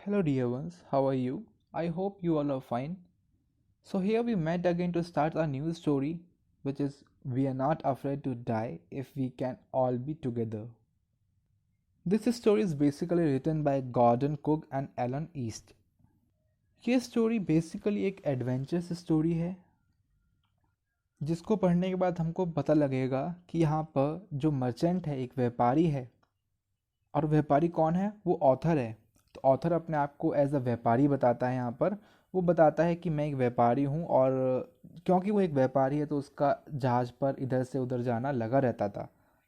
Hello, dear ones, how are you? I hope you all are fine. So, here we met again to start a new story, which is We Are Not Afraid to Die If We Can All Be Together. This story is basically written by Gordon Cook and Alan East. ये story basically एक adventurous story है जिसको पढ़ने के बाद हमको पता लगेगा कि यहाँ पर जो मर्चेंट है एक व्यापारी है और व्यापारी कौन है वो ऑथर है। तो ऑथर अपने आप को एज अ व्यापारी बताता है। यहाँ पर वो बताता है कि मैं एक व्यापारी हूँ और क्योंकि वो एक व्यापारी है तो उसका जहाज़ पर इधर से उधर जाना लगा रहता था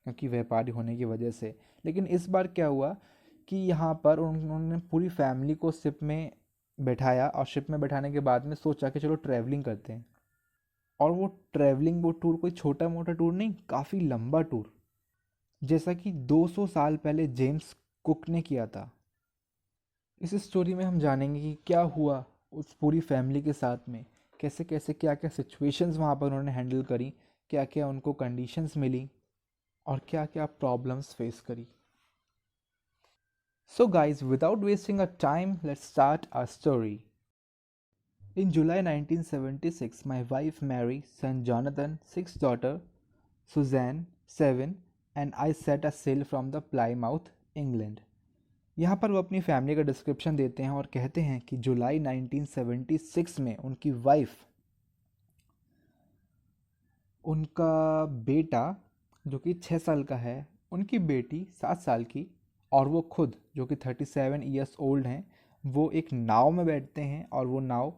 क्योंकि व्यापारी होने की वजह से। लेकिन इस बार क्या हुआ कि यहाँ पर उन्होंने पूरी फैमिली को शिप में बैठाया और शिप में बैठाने के बाद में सोचा कि चलो ट्रैवलिंग करते हैं। और वो ट्रैवलिंग वो टूर कोई छोटा मोटा टूर नहीं, काफ़ी लंबा टूर, जैसा कि 200 साल पहले जेम्स कुक ने किया था। इस स्टोरी में हम जानेंगे कि क्या हुआ उस पूरी फैमिली के साथ में, कैसे कैसे क्या क्या सिचुएशंस वहाँ पर उन्होंने हैंडल करी, क्या क्या उनको कंडीशंस मिली और क्या क्या प्रॉब्लम्स फेस करी। So guys, without wasting a time, let's start our story. In July 1976, my wife Mary, son Jonathan, 6 daughter Suzanne, 7, and I set a sail from the Plymouth, England. यहाँ पर वो अपनी family का description देते हैं और कहते हैं कि जुलाई 1976 में उनकी वाइफ, उनका बेटा जो कि 6 साल का है, उनकी बेटी 7 साल की और वो खुद जो कि 37 ईयर्स ओल्ड हैं, वो एक नाव में बैठते हैं और वो नाव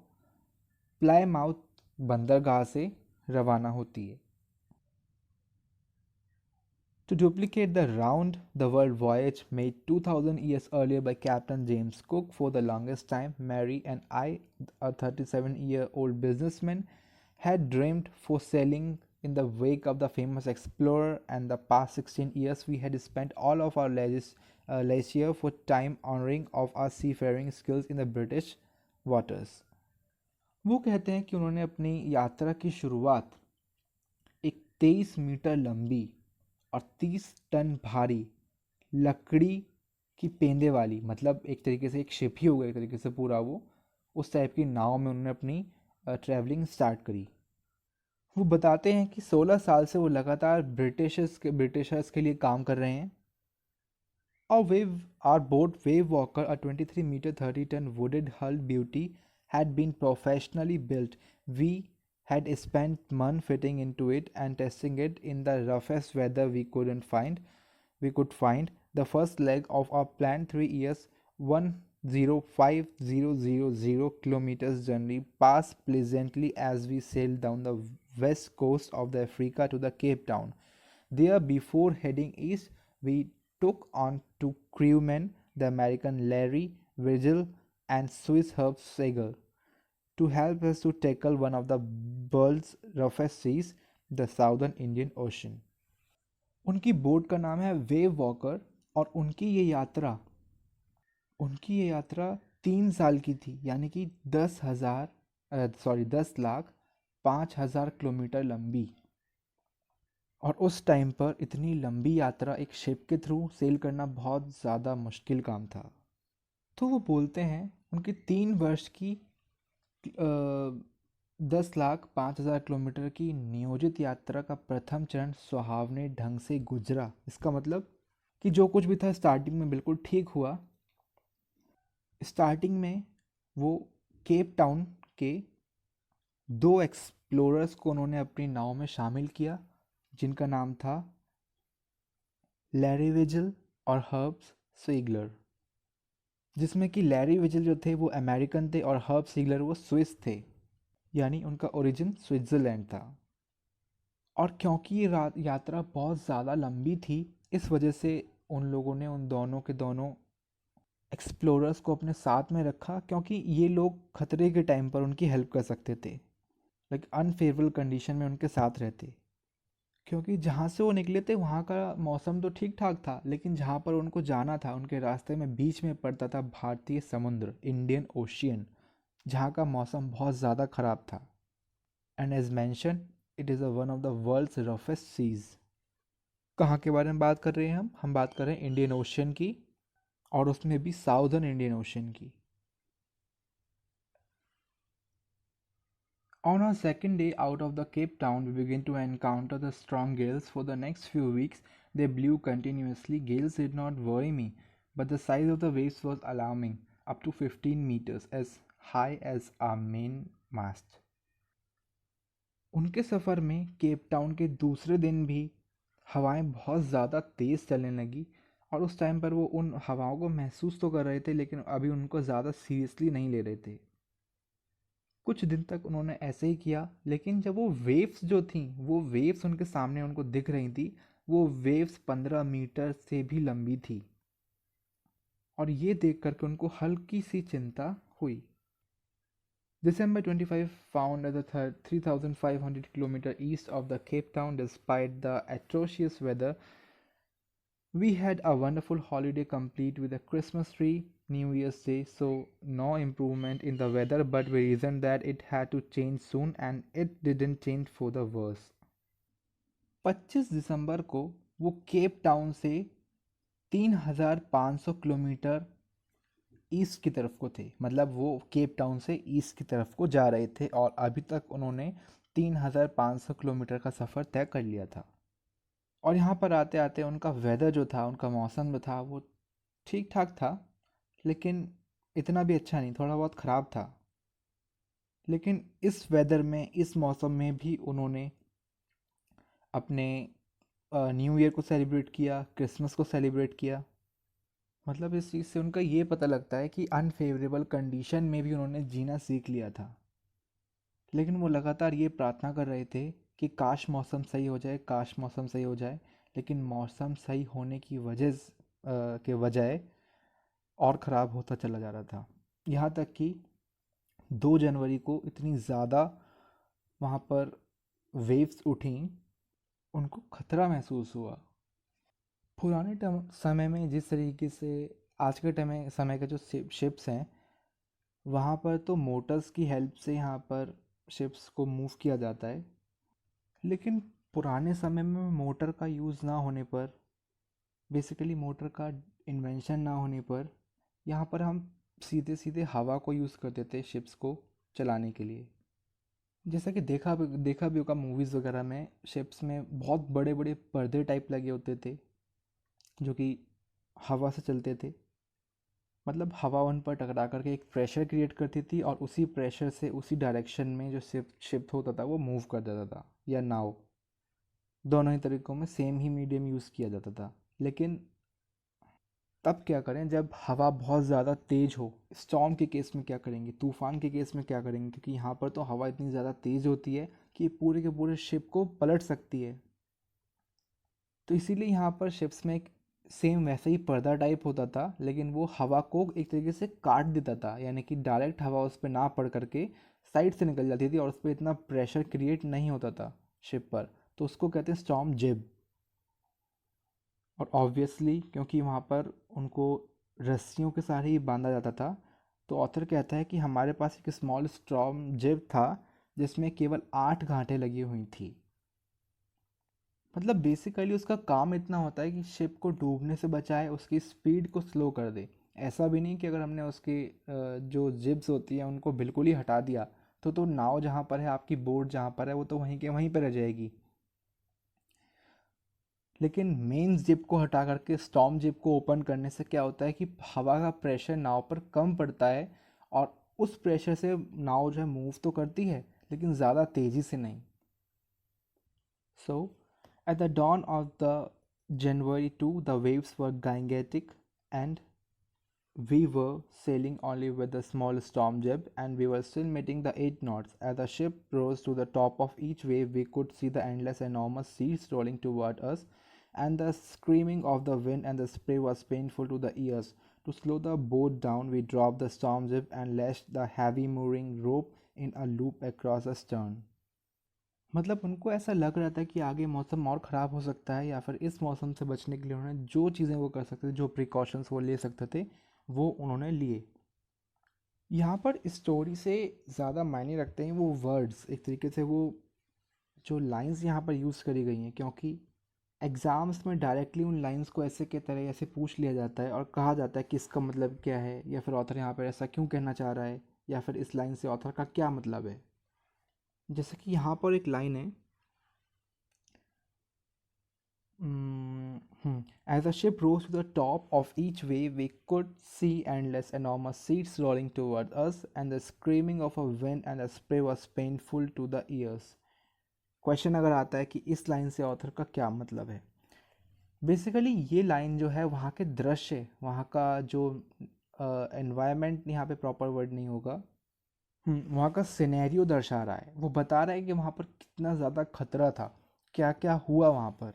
प्लाईमाउथ बंदरगाह से रवाना होती है। To duplicate the round the world voyage made 2000 years earlier by Captain James Cook, for the longest time, Mary and I, a 37-year-old businessman, had dreamed for sailing in the wake of the famous explorer, and the past 16 years we had spent all of our leisure for time honoring of our seafaring skills in the British waters. वो कहते हैं कि उन्होंने अपनी यात्रा की शुरुआत एक 23 मीटर लंबी और 30 टन भारी लकड़ी की पेंदे वाली, मतलब एक तरीके से एक शिप ही हो गया एक तरीके से पूरा, वो उस टाइप की नाव में उन्होंने अपनी ट्रैवलिंग स्टार्ट करी। वो बताते हैं कि 16 साल से वो लगातार ब्रिटिशर्स के लिए काम कर रहे हैं। Our boat Wave Walker, a 23-meter 30-ton wooded hull beauty, had been professionally built. We had spent months fitting into it and testing it in the roughest weather we could find. The first leg of our planned 3 years 105,000 kilometers journey passed pleasantly as we sailed down the west coast of the Africa to the Cape Town. There, before heading east, we took on two crewmen, the American Larry Vigil and Swiss Herb Sager, to help us to tackle one of the world's roughest seas, the Southern Indian Ocean. उनकी boat का नाम है wave walker और उनकी ये यात्रा 3 साल की थी, यानी कि 10 लाख 5,000 किलोमीटर लंबी। और उस टाइम पर इतनी लंबी यात्रा एक शिप के थ्रू सेल करना बहुत ज़्यादा मुश्किल काम था। तो वो बोलते हैं उनकी 3 वर्ष की 10,05,000 किलोमीटर की नियोजित यात्रा का प्रथम चरण सुहावने ढंग से गुजरा। इसका मतलब कि जो कुछ भी था स्टार्टिंग में बिल्कुल ठीक हुआ। स्टार्टिंग में वो केप टाउन के 2 एक्सप्लोरर्स को उन्होंने अपनी नाव में शामिल किया, जिनका नाम था लैरी विजिल और हर्ब्स सीगलर, जिसमें कि लैरी विजिल जो थे वो अमेरिकन थे और हर्ब सीगलर वो स्विस थे, यानी उनका ओरिजिन स्विट्ज़रलैंड था। और क्योंकि ये यात्रा बहुत ज़्यादा लंबी थी, इस वजह से उन लोगों ने उन दोनों के दोनों एक्सप्लोरर्स को अपने साथ में रखा, क्योंकि ये लोग खतरे के टाइम पर उनकी हेल्प कर सकते थे, लाइक अनफेवरेबल कंडीशन में उनके साथ रहते। क्योंकि जहाँ से वो निकले थे वहाँ का मौसम तो ठीक ठाक था, लेकिन जहाँ पर उनको जाना था उनके रास्ते में बीच में पड़ता था भारतीय समुद्र, इंडियन ओशियन, जहाँ का मौसम बहुत ज़्यादा ख़राब था। And as mention, it is one of the world's roughest seas. कहाँ के बारे में बात कर रहे हैं हम बात कर रहे हैं इंडियन ओशियन की, और उसमें भी साउदर्न इंडियन ओशियन की। On our second day out of the Cape Town, we begin to encounter the strong gales. For the next few weeks, they blew continuously. Gales did not worry me, but the size of the waves was alarming, up to 15 meters, as high as our main mast. उनके सफ़र में Cape Town के दूसरे दिन भी हवाएं बहुत ज़्यादा तेज़ चलने लगी, और उस टाइम पर वो उन हवाओं को महसूस तो कर रहे थे, लेकिन अभी उनको ज़्यादा सीरियसली नहीं ले रहे थे। कुछ दिन तक उन्होंने ऐसे ही किया, लेकिन जब वो वेव्स जो थी, वो वेव्स उनके सामने उनको दिख रही थी, वो वेव्स 15 मीटर से भी लंबी थी, और ये देख करके उनको हल्की सी चिंता हुई। December 25 found at the 3,500 km east of the Cape Town. Despite the atrocious weather, we had a wonderful holiday complete with a Christmas tree, New Year's Day, so no improvement in the weather, but we reasoned that it had to change soon, and it didn't change for the worse. 25 दिसंबर को वो Cape Town से 3,500 kilometre east की तरफ को थे, मतलब वो Cape Town से ईस्ट की तरफ को जा रहे थे, और अभी तक उन्होंने 3,500 किलोमीटर का सफ़र तय कर लिया था। और यहाँ पर आते आते उनका वेदर जो था, उनका मौसम जो था, वो ठीक ठाक था, लेकिन इतना भी अच्छा नहीं, थोड़ा बहुत ख़राब था। लेकिन इस वेदर में, इस मौसम में भी उन्होंने अपने न्यू ईयर को सेलिब्रेट किया, क्रिसमस को सेलिब्रेट किया। मतलब इस चीज़ से उनका ये पता लगता है कि अनफेवरेबल कंडीशन में भी उन्होंने जीना सीख लिया था। लेकिन वो लगातार ये प्रार्थना कर रहे थे कि काश मौसम सही हो जाए, काश मौसम सही हो जाए। लेकिन मौसम सही होने की वजह के बजाय और ख़राब होता चला जा रहा था। यहाँ तक कि 2 जनवरी को इतनी ज़्यादा वहाँ पर वेव्स उठी, उनको खतरा महसूस हुआ। पुराने समय में जिस तरीके से आज के समय के जो शिप्स हैं, वहाँ पर तो मोटर्स की हेल्प से यहाँ पर शिप्स को मूव किया जाता है। लेकिन पुराने समय में मोटर का यूज़ ना होने पर, बेसिकली मोटर का इन्वेंशन ना होने पर, यहाँ पर हम सीधे सीधे हवा को यूज़ करते थे शिप्स को चलाने के लिए। जैसा कि देखा भी होगा मूवीज़ वगैरह में, शिप्स में बहुत बड़े बड़े पर्दे टाइप लगे होते थे, जो कि हवा से चलते थे। मतलब हवा उन पर टकरा करके एक प्रेशर क्रिएट करती थी, और उसी प्रेशर से उसी डायरेक्शन में जो शिफ्ट होता था वो मूव कर देता था, या नाव। दोनों ही तरीक़ों में सेम ही मीडियम यूज़ किया जाता था। लेकिन तब क्या करें जब हवा बहुत ज़्यादा तेज़ हो? स्टॉर्म के केस में क्या करेंगे, तूफ़ान के केस में क्या करेंगे? क्योंकि यहाँ पर तो हवा इतनी ज़्यादा तेज़ होती है कि पूरे के पूरे शिप को पलट सकती है। तो इसीलिए यहाँ पर शिप्स में एक सेम वैसे ही पर्दा टाइप होता था, लेकिन वो हवा को एक तरीके से काट देता था, यानी कि डायरेक्ट हवा उस पर ना पड़ करके साइड से निकल जाती थी, और उस पर इतना प्रेशर क्रिएट नहीं होता था शिप पर। तो उसको कहते हैं स्टॉर्म जिब। और ऑब्वियसली क्योंकि वहाँ पर उनको रस्सियों के सहारे ही बांधा जाता था, तो ऑथर कहता है कि हमारे पास एक स्मॉल स्टॉर्म जिब था जिसमें केवल 8 घाटें लगी हुई थी। मतलब बेसिकली उसका काम इतना होता है कि शिप को डूबने से बचाए, उसकी स्पीड को स्लो कर दे। ऐसा भी नहीं कि अगर हमने उसकी जो जिब्स होती हैं उनको बिल्कुल ही हटा दिया, तो नाव जहाँ पर है, आपकी बोट जहाँ पर है, वो तो वहीं के वहीं पर रह जाएगी। लेकिन मेन जिप को हटा करके स्टॉर्म जिप को ओपन करने से क्या होता है कि हवा का प्रेशर नाव पर कम पड़ता है, और उस प्रेशर से नाव जो है मूव तो करती है, लेकिन ज़्यादा तेज़ी से नहीं। So, at the dawn of the January 2, the waves were gigantic, and we were sailing only with a small storm jib, and we were still meeting the 8 knots. As the ship rose to the top of each wave, we could see the endless, enormous seas rolling toward us, and the screaming of the wind and the spray was painful to the ears. To slow the boat down, we dropped the storm jib and lashed the heavy mooring rope in a loop across the stern. मतलब उनको ऐसा लग रहा था कि आगे मौसम और ख़राब हो सकता है, या फिर इस मौसम से बचने के लिए उन्होंने जो चीज़ें वो कर सकते थे, जो प्रिकॉशंस वो ले सकते थे, वो उन्होंने लिए। यहाँ पर स्टोरी से ज़्यादा मायने रखते हैं वो वर्ड्स, एक तरीके से वो जो लाइंस यहाँ पर यूज़ करी गई हैं, क्योंकि एग्ज़ाम्स में डायरेक्टली उन लाइंस को ऐसे के तरह ऐसे पूछ लिया जाता है, और कहा जाता है कि इसका मतलब क्या है, या फिर ऑथर यहाँ पर ऐसा क्यों कहना चाह रहा है, या फिर इस लाइन से ऑथर का क्या मतलब है। जैसे कि यहाँ पर एक लाइन है, as the ship rose to the top of each wave, we could see endless, enormous seas rolling toward us, and the screaming of a wind and the spray was painful to the ears. Question अगर आता है कि इस line से author का क्या मतलब है, बेसिकली ये लाइन जो है वहाँ के दृश्य, वहाँ का जो एनवायरनमेंट, यहाँ पे प्रॉपर वर्ड नहीं होगा, वहाँ का सिनेरियो दर्शा रहा है। वो बता रहा है कि वहाँ पर कितना ज़्यादा खतरा था, क्या क्या हुआ वहाँ पर।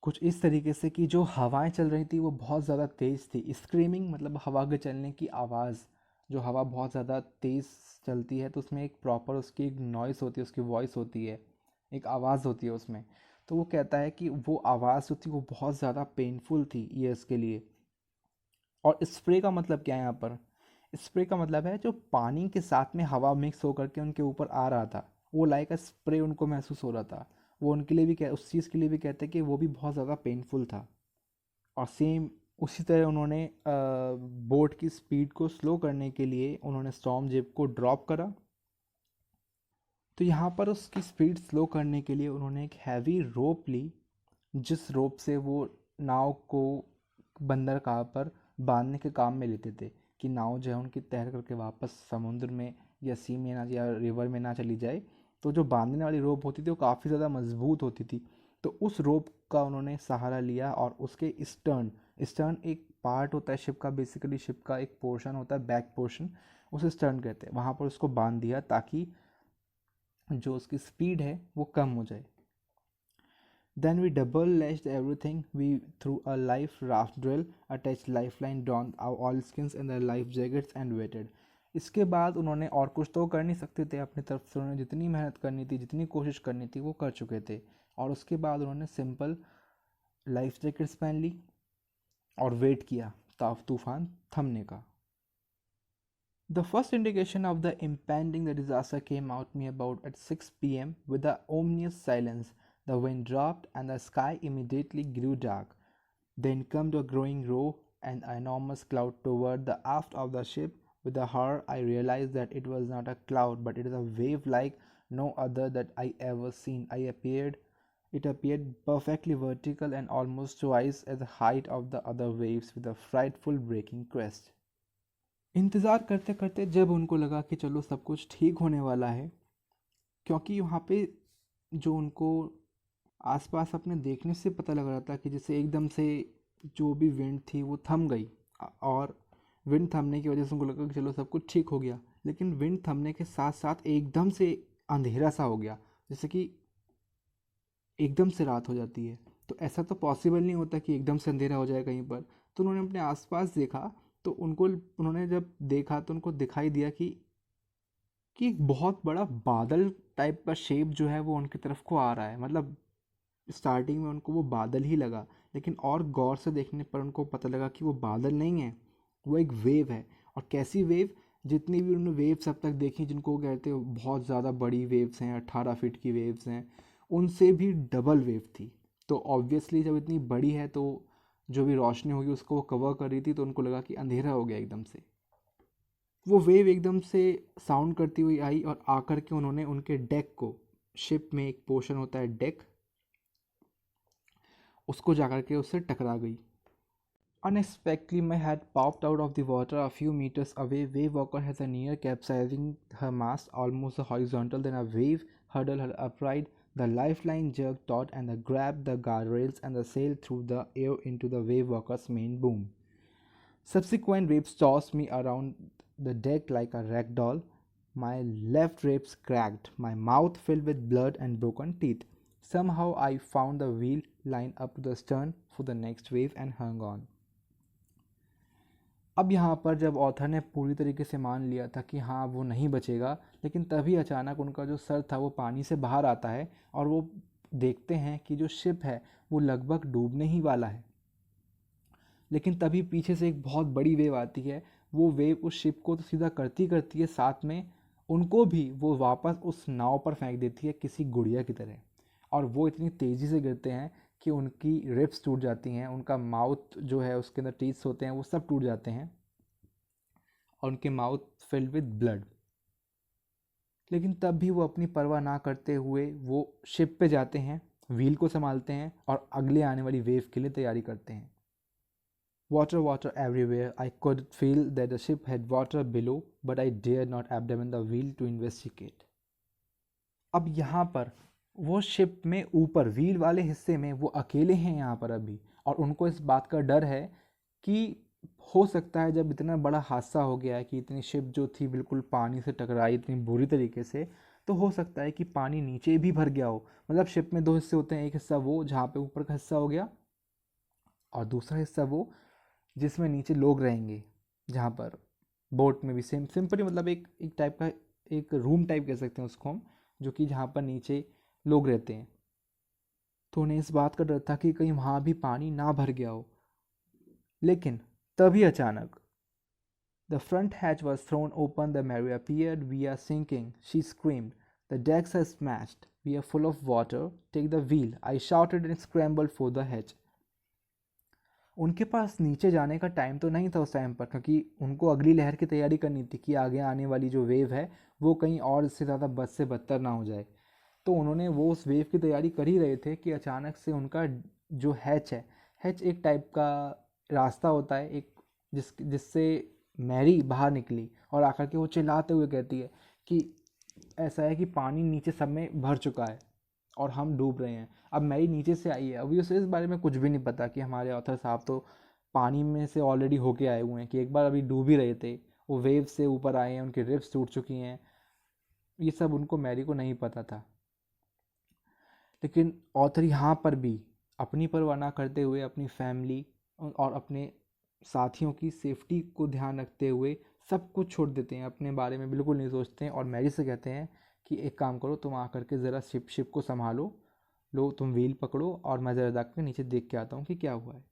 कुछ इस तरीके से कि जो हवाएं चल रही थी वो बहुत ज़्यादा तेज़ थी। स्क्रीमिंग मतलब हवा के चलने की आवाज़। जो हवा बहुत ज़्यादा तेज़ चलती है तो उसमें एक प्रॉपर उसकी एक नॉइस होती है, उसकी वॉइस होती है, एक आवाज़ होती है उसमें। तो वो कहता है कि वो आवाज़ जो थी वो बहुत ज़्यादा पेनफुल थी ईयर्स के लिए। और स्प्रे का मतलब क्या है यहाँ पर? स्प्रे का मतलब है जो पानी के साथ में हवा मिक्स होकर के उनके ऊपर आ रहा था, वो लाइक अ स्प्रे उनको महसूस हो रहा था। वो उनके लिए भी उस चीज़ के लिए भी कहते हैं कि वो भी बहुत ज़्यादा पेनफुल था। और सेम उसी तरह उन्होंने बोट की स्पीड को स्लो करने के लिए उन्होंने स्टॉर्म जेब को ड्रॉप करा। तो यहाँ पर उसकी स्पीड स्लो करने के लिए उन्होंने एक हैवी रोप ली, जिस रोप से वो नाव को बंदरगाह पर बांधने के काम में लेते थे कि नाव जो है उनकी तैर करके वापस समुद्र में या सी में ना, या रिवर में ना चली जाए। तो जो बांधने वाली रोप होती थी वो काफ़ी ज़्यादा मजबूत होती थी। तो उस रोप का उन्होंने सहारा लिया और उसके स्टर्न, स्टर्न एक पार्ट होता है शिप का, बेसिकली शिप का एक पोर्शन होता है, बैक पोर्शन, उसे स्टर्न कहते हैं, वहाँ पर उसको बांध दिया ताकि जो उसकी स्पीड है वो कम हो जाए। Then we double lashed everything. We threw a life raft drill, attached lifeline, donned our oilskins and their life jackets and waited. इसके बाद उन्होंने और कुछ तो कर नहीं सकते थे अपनी तरफ से, उन्होंने जितनी मेहनत करनी थी, जितनी कोशिश करनी थी वो कर चुके थे। और उसके बाद उन्होंने सिंपल लाइफ जैकेट्स पहन ली और वेट किया तूफान थमने का। The first indication of the impending disaster came out me about at 6 p.m. with the ominous silence. The wind dropped and the sky immediately grew dark. Then came a growing row, an enormous cloud toward the aft of the ship. With a horror, I realized that it was not a cloud, but it is a wave like no other that I ever seen. It appeared perfectly vertical and almost twice as the height of the other waves, with a frightful breaking crest. इंतज़ार करते करते जब उनको लगा कि चलो सब कुछ ठीक होने वाला है, क्योंकि वहाँ पे जो उनको आसपास अपने देखने से पता लग रहा था कि जैसे एकदम से जो भी विंड थी वो थम गई। और विंड थमने की वजह से उनको लगा कि चलो सब कुछ ठीक हो गया, लेकिन विंड थमने के साथ साथ एकदम से अंधेरा सा हो गया, जैसे कि एकदम से रात हो जाती है। तो ऐसा तो पॉसिबल नहीं होता कि एकदम से अंधेरा हो जाए कहीं पर। तो उन्होंने अपने आसपास देखा, तो उन्होंने जब देखा तो उनको दिखाई दिया कि एक बहुत बड़ा बादल टाइप का शेप जो है वो उनकी तरफ को आ रहा है। मतलब स्टार्टिंग में उनको वो बादल ही लगा, लेकिन और गौर से देखने पर उनको पता लगा कि वो बादल नहीं है, वो एक वेव है। और कैसी वेव? जितनी भी उन्होंने वेव्स अब तक देखी, जिनको वो कहते हैं बहुत ज़्यादा बड़ी वेव्स हैं, 18 फीट की वेव्स हैं, उनसे भी डबल वेव थी। तो ऑब्वियसली जब इतनी बड़ी है तो जो भी रोशनी होगी उसको वो कवर कर रही थी, तो उनको लगा कि अंधेरा हो गया एकदम से। वो वेव एकदम से साउंड करती हुई आई और आकर के उन्होंने उनके डेक को, शिप में एक पोर्शन होता है डेक, उसको जाकर के उससे टकरा गई। Unexpectedly, my head popped out of the water a few meters away. Wave Walker has a near capsizing her mast almost horizontal. Then a wave hurled her upright. The lifeline jerked taut and grabbed the guardrails and the sail through the air into the Wave Walker's main boom. Subsequent waves tossed me around the deck like a rag doll. My left ribs cracked, my mouth filled with blood and broken teeth. Somehow I found the wheel line up to the stern for the next wave and hung on. अब यहाँ पर जब author ने पूरी तरीके से मान लिया था कि हाँ वो नहीं बचेगा, लेकिन तभी अचानक उनका जो सर था वो पानी से बाहर आता है और वो देखते हैं कि जो शिप है वो लगभग डूबने ही वाला है। लेकिन तभी पीछे से एक बहुत बड़ी वेव आती है। वो वेव उस शिप को तो सीधा करती करती है, साथ में उनको भी वो वापस उस नाव पर फेंक देती है किसी गुड़िया की तरह। और वो इतनी तेज़ी से गिरते हैं कि उनकी रिब्स टूट जाती हैं, उनका माउथ जो है उसके अंदर टीथ्स होते हैं वो सब टूट जाते हैं और उनके माउथ फिल्ड विद ब्लड। लेकिन तब भी वो अपनी परवाह ना करते हुए वो शिप पे जाते हैं, व्हील को संभालते हैं और अगले आने वाली वेव के लिए तैयारी करते हैं। Water, water everywhere. I could feel that the ship had water below, but I dared not abandon the wheel to investigate. अब यहाँ पर वो शिप में ऊपर व्हील वाले हिस्से में वो अकेले हैं यहाँ पर अभी, और उनको इस बात का डर है कि हो सकता है जब इतना बड़ा हादसा हो गया है कि इतनी शिप जो थी बिल्कुल पानी से टकराई इतनी बुरी तरीके से, तो हो सकता है कि पानी नीचे भी भर गया हो। मतलब शिप में दो हिस्से होते हैं, एक हिस्सा वो जहाँ पे ऊपर का हिस्सा हो गया और दूसरा हिस्सा वो जिसमें नीचे लोग रहेंगे, जहाँ पर बोट में भी सेम सिंपली मतलब एक टाइप का एक रूम टाइप कह सकते हैं उसको हम, जो कि जहाँ पर नीचे लोग रहते हैं। तो उन्हें इस बात का डर था कि कहीं वहाँ भी पानी ना भर गया हो। लेकिन तभी अचानक the front hatch was thrown open, the Mary appeared, we are sinking, she screamed, the decks are smashed, we are full of water, take the wheel, I shouted and scrambled for the hatch. उनके पास नीचे जाने का time तो नहीं था उस time पर, क्योंकि उनको अगली लहर की तैयारी करनी थी कि आगे आने वाली जो वेव है वो कहीं और इससे ज़्यादा बद से बदतर ना हो जाए। तो उन्होंने वो उस वेव की तैयारी कर ही रहे थे कि अचानक से उनका जो हैच है, हैच एक टाइप का रास्ता होता है एक, जिससे मैरी बाहर निकली और आकर के वो चिल्लाते हुए कहती है कि ऐसा है कि पानी नीचे सब में भर चुका है और हम डूब रहे हैं। अब मैरी नीचे से आई है, अभी उसे इस बारे में कुछ भी नहीं पता कि हमारे ऑथर साहब तो पानी में से ऑलरेडी होके आए हुए हैं, कि एक बार अभी डूब ही रहे थे, वो वेव से ऊपर आए हैं, उनकी रिब्स टूट चुकी हैं। ये सब उनको मैरी को नहीं पता था। लेकिन ऑथर यहाँ पर भी अपनी परवाह ना करते हुए अपनी फैमिली और अपने साथियों की सेफ्टी को ध्यान रखते हुए सब कुछ छोड़ देते हैं, अपने बारे में बिल्कुल नहीं सोचते हैं और मैरी से कहते हैं कि एक काम करो, तुम आकर के ज़रा शिप को संभालो, लो तुम व्हील पकड़ो और मैं ज़रा जाकर नीचे देख के आता हूँ कि क्या हुआ है।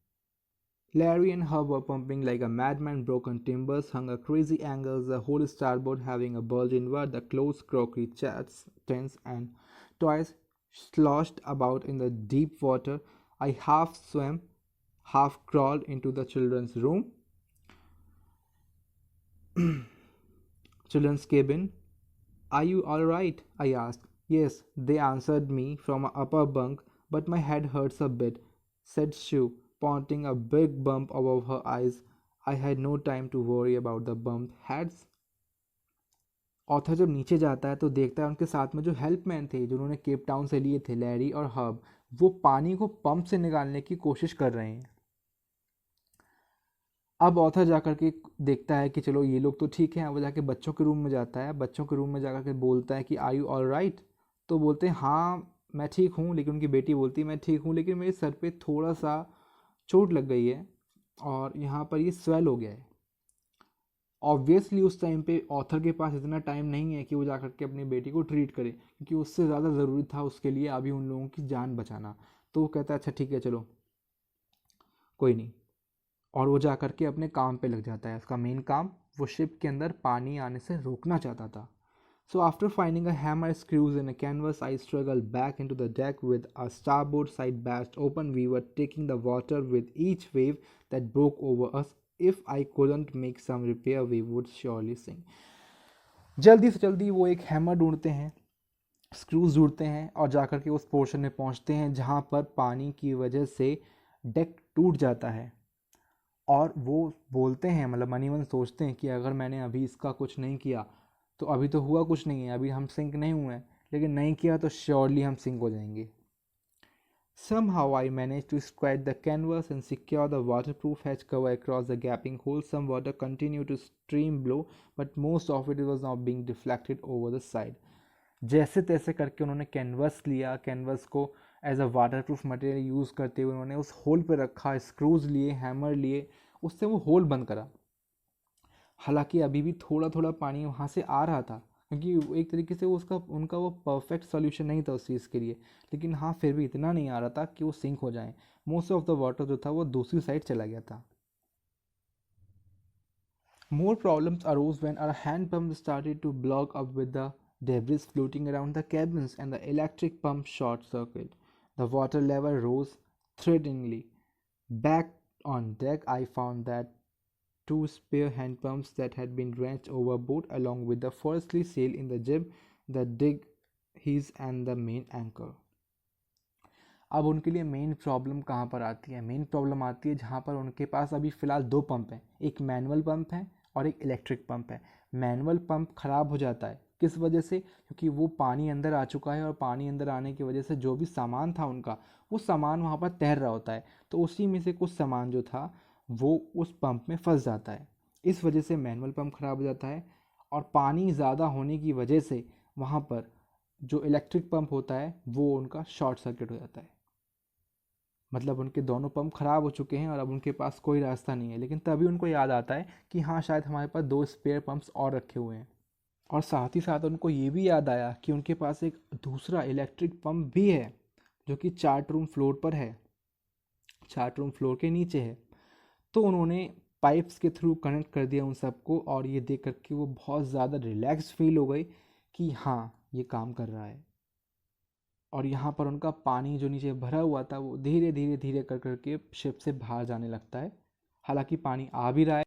Larry and Herb were pumping like a madman, broken timbers hung at crazy angles, the whole starboard having a bulge inward, the closed crockery chats, tents, and toys sloshed about in the deep water. I half swam, half crawled into the children's cabin. Are you all right? I asked. Yes, they answered me from an upper bunk, but my head hurts a bit, said Sue, pointing a big bump above her eyes. I had no time to worry about the bumped heads. Author जब नीचे जाता है तो देखता है उनके साथ में जो हेल्पमैन थे जो उन्होंने केप टाउन से लिए थे, लैरी और हब, वो पानी को पंप से निकालने की कोशिश कर रहे हैं। अब ऑथर जाकर के देखता है कि चलो ये लोग तो ठीक हैं। वो जाके बच्चों के रूम में जाता है, बच्चों के रूम में जाकर के बोलता है कि आर यू ऑल राइट? तो बोलते हैं हाँ मैं ठीक हूँ, लेकिन उनकी बेटी बोलती है मैं ठीक हूँ लेकिन मेरे सर पे थोड़ा सा चोट लग गई है और यहाँ पर ये स्वेल हो गया है। ऑब्वियसली उस टाइम पे ऑथर के पास इतना टाइम नहीं है कि वो जाकर के अपनी बेटी को ट्रीट करे, क्योंकि उससे ज़्यादा ज़रूरी था उसके लिए अभी उन लोगों की जान बचाना। तो वो कहता है अच्छा ठीक है चलो कोई नहीं, और वो जा कर के अपने काम पे लग जाता है। उसका मेन काम वो शिप के अंदर पानी आने से रोकना चाहता था। So after finding a hammer, screws and a canvas, I struggled back into the deck with our starboard side bashed open. We were taking the water with each wave that broke over us. If I couldn't make some repair, we would surely sink. जल्दी से जल्दी वो एक hammer ढूंढते हैं, screws ढूंढते हैं और जाकर के उस पोर्शन में पहुंचते हैं जहां पर पानी की वजह से डेक टूट जाता है। और वो बोलते हैं, मतलब मनी मन सोचते हैं कि अगर मैंने अभी इसका कुछ नहीं किया तो अभी तो हुआ कुछ नहीं है, अभी हम सिंक नहीं हुए हैं, लेकिन नहीं किया तो श्योरली हम सिंक हो जाएंगे। Somehow I managed to squat the canvas and secure the waterproof hatch cover across the gaping hole. Some water continued to stream below, but most of it was now being deflected over the side. जैसे तैसे करके उन्होंने canvas लिया, canvas को as a waterproof material use करते हुए उन्होंने उस होल पर रखा, स्क्रूज लिए, हैमर लिए, उससे वो होल बंद करा। हालांकि अभी भी थोड़ा थोड़ा पानी वहाँ से आ रहा था, क्योंकि एक तरीके से वो उसका उनका वो परफेक्ट सॉल्यूशन नहीं था उस चीज़ के लिए, लेकिन हाँ फिर भी इतना नहीं आ रहा था कि वो सिंक हो जाए। मोस्ट ऑफ द वाटर जो था वो दूसरी साइड चला गया था। More problems arose when our hand pump started to block up with the debris floating around the cabins and the electric pump short circuit. The water level rose threateningly. Back on deck, I found that two spare hand pumps that had been wrenched overboard along with the firstly sail in the jib. The dinghies and the main anchor. अब उनके लिए main problem कहाँ पर आती है? Main problem आती है जहाँ पर उनके पास अभी फ़िलहाल दो पंप हैं, एक मैनुअल पंप है और एक इलेक्ट्रिक पंप है। मैनुअल पंप ख़राब हो जाता है, किस वजह से? क्योंकि वो पानी अंदर आ चुका है और पानी अंदर आने की वजह से जो भी सामान था उनका, वो सामान वहाँ पर तैर रहा होता है, तो उसी में से कुछ सामान जो था वो उस पंप में फंस जाता है। इस वजह से मैनुअल पंप ख़राब हो जाता है और पानी ज़्यादा होने की वजह से वहाँ पर जो इलेक्ट्रिक पंप होता है वो उनका शॉर्ट सर्किट हो जाता है। मतलब उनके दोनों पंप खराब हो चुके हैं और अब उनके पास कोई रास्ता नहीं है, लेकिन तभी उनको याद आता है कि हाँ, शायद हमारे पास दो स्पेयर पंप्स और रखे हुए हैं। और साथ ही साथ उनको ये भी याद आया कि उनके पास एक दूसरा इलेक्ट्रिक पंप भी है जो कि चार्ट रूम फ्लोर पर है, चार्ट रूम फ्लोर के नीचे है। तो उन्होंने पाइप्स के थ्रू कनेक्ट कर दिया उन सबको, और ये देख करके वो बहुत ज़्यादा रिलैक्स फील हो गई कि हाँ, ये काम कर रहा है। और यहाँ पर उनका पानी जो नीचे भरा हुआ था वो धीरे धीरे धीरे कर करके शिप से बाहर जाने लगता है। हालांकि पानी आ भी रहा है।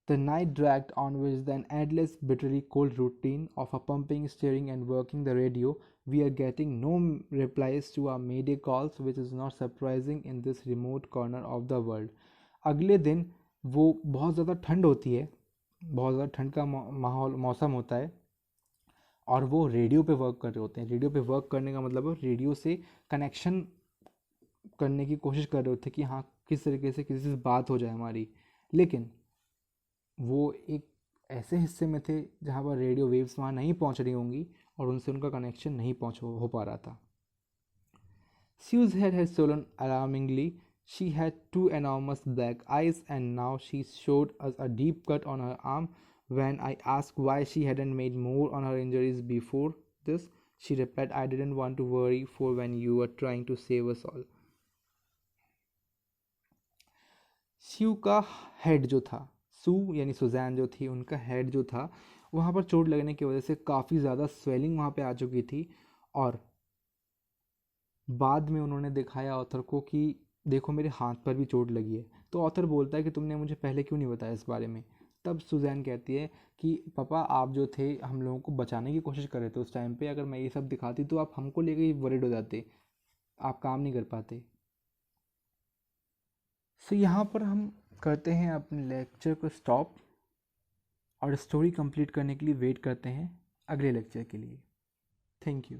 The night dragged on with the endless, bitterly cold routine of a pumping, steering, and working the radio. We are getting no replies to our mayday calls, which is not surprising in this remote corner of the world. अगले दिन वो बहुत ज़्यादा ठंड होती है, बहुत ज़्यादा ठंड का माहौल मौसम होता है और वो रेडियो पे वर्क कर रहे होते हैं। रेडियो पे वर्क करने का मतलब है रेडियो से कनेक्शन करने की कोशिश कर रहे होते हैं कि हाँ, किस तरीके से किसी से बात हो जाए हमारी। लेकिन वो एक ऐसे हिस्से में थे जहाँ पर रेडियो वेव्स वहाँ नहीं पहुँच रही होंगी और उनसे उनका कनेक्शन नहीं पहुँच हो पा रहा था। Sue's head had swollen alarmingly. She had two enormous black eyes, and now she showed us a deep cut on her arm. When I asked why she hadn't made more on her injuries before this, she replied, I didn't want to worry for when you were trying to save us all. स्यू का head जो था, सू यानी Suzanne जो थी, उनका head जो था वहाँ पर चोट लगने की वजह से काफ़ी ज़्यादा स्वेलिंग वहाँ पे आ चुकी थी। और बाद में उन्होंने दिखाया ऑथर को कि देखो, मेरे हाथ पर भी चोट लगी है। तो ऑथर बोलता है कि तुमने मुझे पहले क्यों नहीं बताया इस बारे में? तब सुजैन कहती है कि पापा, आप जो थे हम लोगों को बचाने की कोशिश कर रहे थे उस टाइम पे, अगर मैं ये सब दिखाती तो आप हमको लेके ही वरिड हो जाते, आप काम नहीं कर पाते। सो यहाँ पर हम करते हैं अपने लेक्चर को स्टॉप और स्टोरी कंप्लीट करने के लिए वेट करते हैं अगले लेक्चर के लिए। Thank you.